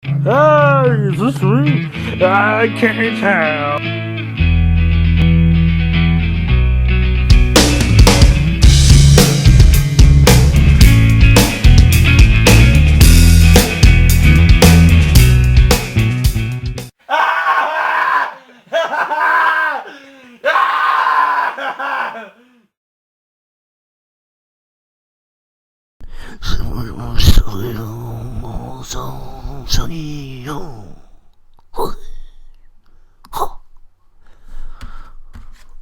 Hey, is this me? I can't tell.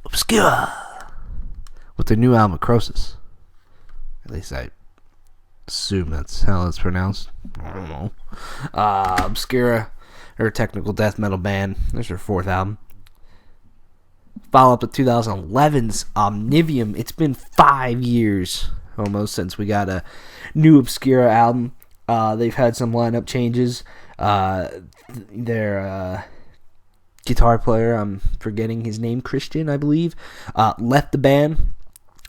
Obscura with their new album Croesus. At least I assume that's how it's pronounced. I don't know. Obscura, her technical death metal band. There's her fourth album. Follow up to 2011's Omnivium. It's been 5 years almost since we got a new Obscura album. They've had some lineup changes. Their guitar player, I'm forgetting his name, Christian, I believe, left the band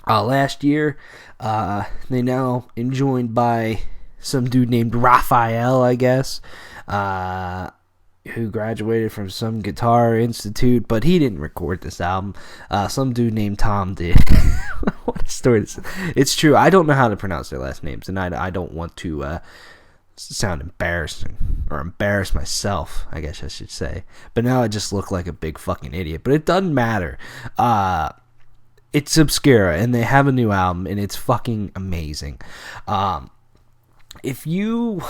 last year. They now joined by some dude named Raphael, I guess, who graduated from some guitar institute, but he didn't record this album. Some dude named Tom did. What a story. It's true. I don't know how to pronounce their last names, and I don't want to sound embarrassing or embarrass myself, I guess I should say. But now I just look like a big fucking idiot. But it doesn't matter. It's Obscura, and they have a new album, and it's fucking amazing. If you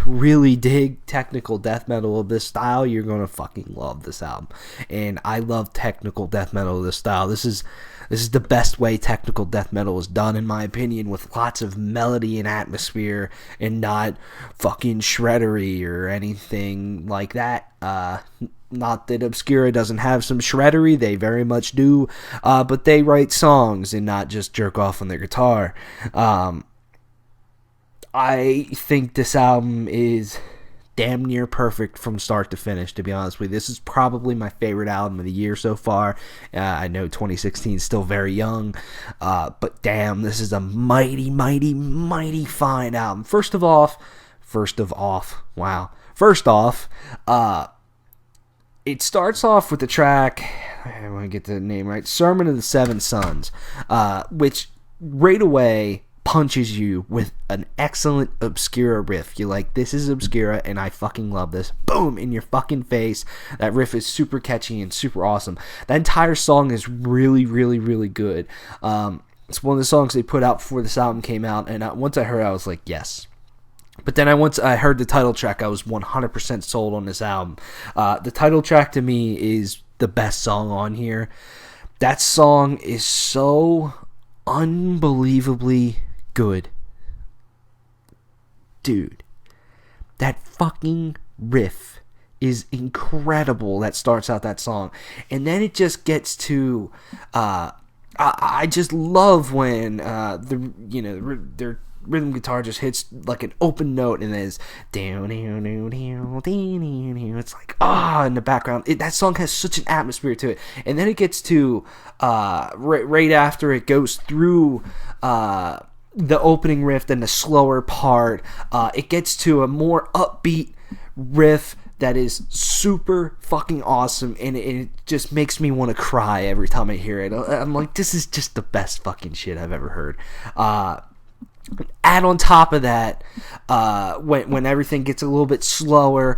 really dig technical death metal of this style, you're gonna fucking love this album. And I love technical death metal of this style. This is the best way technical death metal is done, in my opinion, with lots of melody and atmosphere, and not fucking shreddery or anything like that. Not that Obscura doesn't have some shreddery, they very much do, but they write songs and not just jerk off on their guitar. I think this album is damn near perfect from start to finish, to be honest with you. This is probably my favorite album of the year so far. I know 2016 is still very young, but damn, this is a mighty, mighty, mighty fine album. First off, it starts off with the track, I want to get the name right, Sermon of the Seven Sons, which right away punches you with an excellent Obscura riff. You're like, this is Obscura, and I fucking love this. Boom, in your fucking face. That riff is super catchy and super awesome. That entire song is really, really, really good. It's one of the songs they put out before this album came out, and once I heard it, I was like, yes. But then once I heard the title track, I was 100% sold on this album. The title track to me is the best song on here. That song is so unbelievably good. Dude, that fucking riff is incredible that starts out that song. And then it just gets to I just love when their rhythm guitar just hits like an open note, and there's down. It's like in the background. That song has such an atmosphere to it, and then it gets to right after it goes through the opening riff and the slower part. It gets to a more upbeat riff that is super fucking awesome, and it just makes me want to cry every time I hear it. I'm like, this is just the best fucking shit I've ever heard. Add on top of that, when everything gets a little bit slower,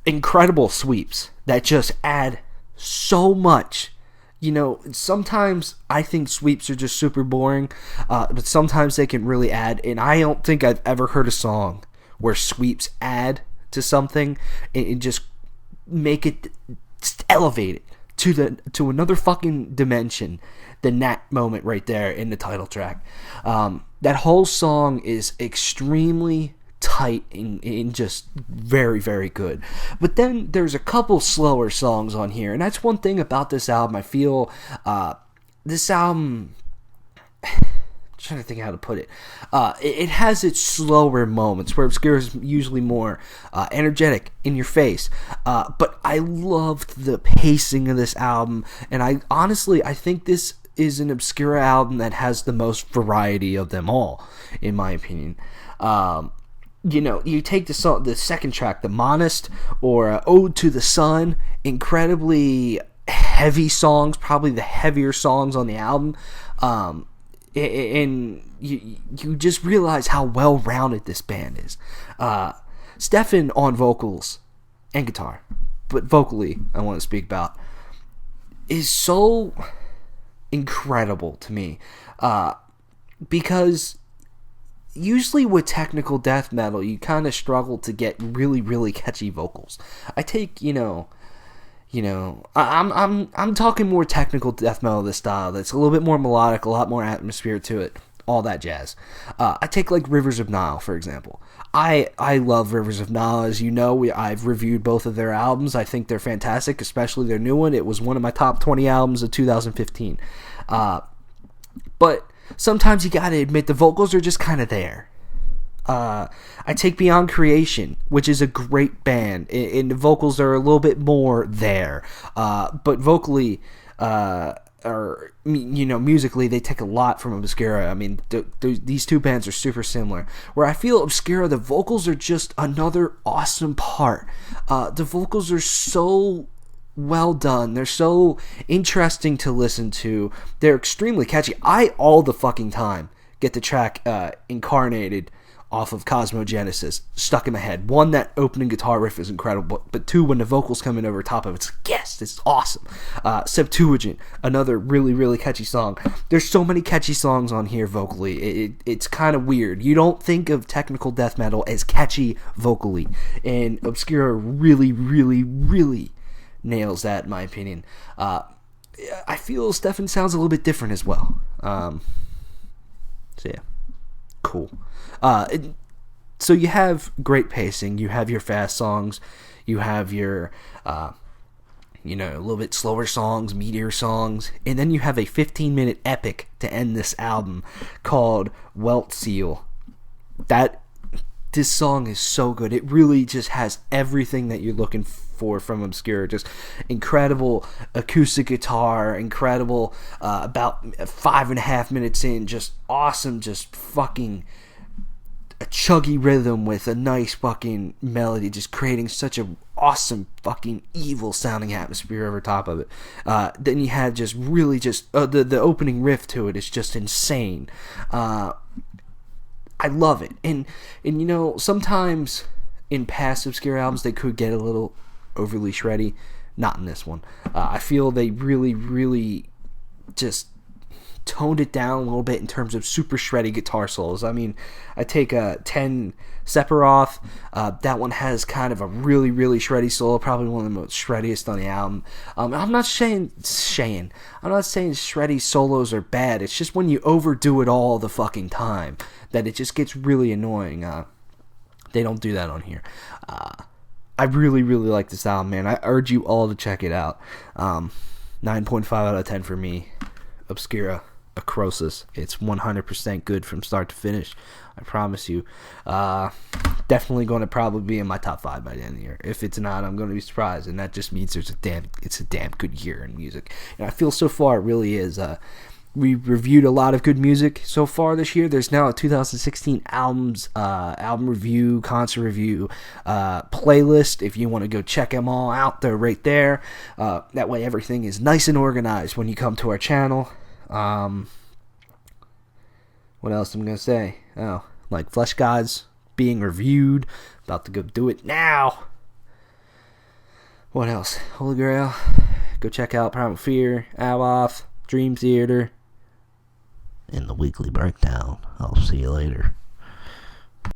incredible sweeps that just add so much. You know, sometimes I think sweeps are just super boring, but sometimes they can really add, and I don't think I've ever heard a song where sweeps add to something and just make it, just elevate it to another fucking dimension than that moment right there in the title track. That whole song is extremely tight and just very, very good. But then there's a couple slower songs on here, and that's one thing about this album. I feel this album, I'm trying to think how to put it. It has its slower moments where Obscura is usually more energetic, in your face. But I loved the pacing of this album, and I think this is an Obscura album that has the most variety of them all, in my opinion. you take the second track, the Monist or Ode to the Sun, incredibly heavy songs, probably the heavier songs on the album, and you just realize how well-rounded this band is. Stefan on vocals and guitar, but vocally I want to speak about, is so incredible to me, because usually with technical death metal, you kind of struggle to get really, really catchy vocals. I take, I'm talking more technical death metal, this style that's a little bit more melodic, a lot more atmosphere to it, all that jazz. I take like Rivers of Nile, for example. I love Rivers of Nile. As you know, I've reviewed both of their albums. I think they're fantastic, especially their new one. It was one of my top 20 albums of 2015. But sometimes you gotta admit the vocals are just kind of there. I take Beyond Creation, which is a great band, and the vocals are a little bit more there. But vocally, musically, they take a lot from Obscura. I mean, these two bands are super similar. Where I feel Obscura, the vocals are just another awesome part. The vocals are so well done. They're so interesting to listen to. They're extremely catchy. I, all the fucking time, get the track Incarnated off of Cosmogenesis stuck in my head. One, that opening guitar riff is incredible, but two, when the vocals come in over top of it, it's like, yes, this is awesome. Septuagint, another really, really catchy song. There's so many catchy songs on here vocally. It's kind of weird. You don't think of technical death metal as catchy vocally, and Obscura really, really, really nails that, in my opinion. I feel Stefan sounds a little bit different as well. So yeah, cool. So you have great pacing, you have your fast songs, you have your a little bit slower songs, meteor songs, and then you have a 15-minute epic to end this album called Welt Seal. This song is so good. It really just has everything that you're looking for from Obscura. Just incredible acoustic guitar, incredible, about 5.5 minutes in, just awesome, just fucking a chuggy rhythm with a nice fucking melody, just creating such a awesome fucking evil sounding atmosphere over top of it. Then you have just really just the opening riff to it is just insane. I love it, and sometimes in past Obscura albums they could get a little overly shreddy. Not in this one. I feel they really, really just toned it down a little bit in terms of super shreddy guitar solos. I mean, I take 10 Sephiroth. That one has kind of a really, really shreddy solo, probably one of the most shreddiest on the album. I'm not saying shreddy solos are bad. It's just when you overdo it all the fucking time that it just gets really annoying. They don't do that on here. I really, really like this album, man. I urge you all to check it out. 9.5 out of 10 for me. Obscura Acrosis. It's 100% good from start to finish. I promise you. Definitely going to probably be in my top 5 by the end of the year. If it's not, I'm going to be surprised, and that just means it's a damn good year in music. And I feel so far it really is. We reviewed a lot of good music so far this year. There's now a 2016 album review, concert review playlist. If you want to go check them all out, they're right there. That way everything is nice and organized when you come to our channel. What else am I going to say? Oh, like Flesh Gods being reviewed. About to go do it now. What else? Holy Grail. Go check out Primal Fear, Awoth, Dream Theater. In the weekly breakdown. I'll see you later.